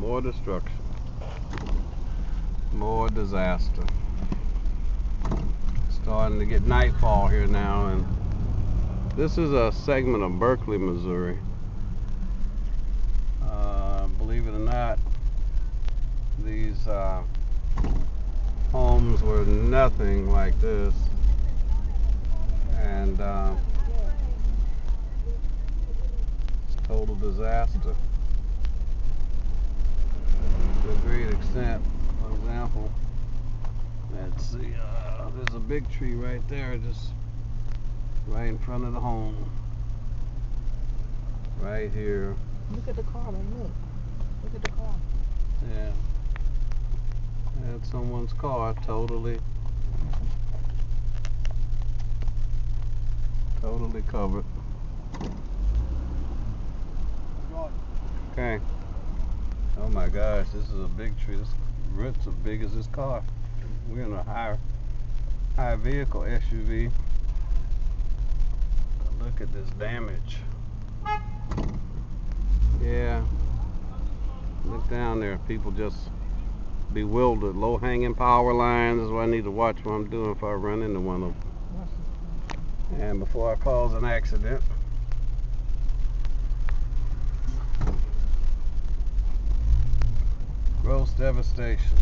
More destruction. More disaster. Starting to get nightfall here now, and this is a segment of Berkeley, Missouri. Believe it or not, these homes were nothing like this, and it's a total disaster to a great extent. For example, let's see, there's a big tree right there, just right in front of the home, right here. Look at the car, man, look at the car. Yeah, that's someone's car, totally covered. Okay. Oh my gosh, this is a big tree. This root's as big as this car. We're in a high vehicle SUV. But look at this damage. Yeah. Look down there. People just bewildered. Low hanging power lines is what I need to watch what I'm doing if I run into one of them. And before I cause an accident. Gross devastation.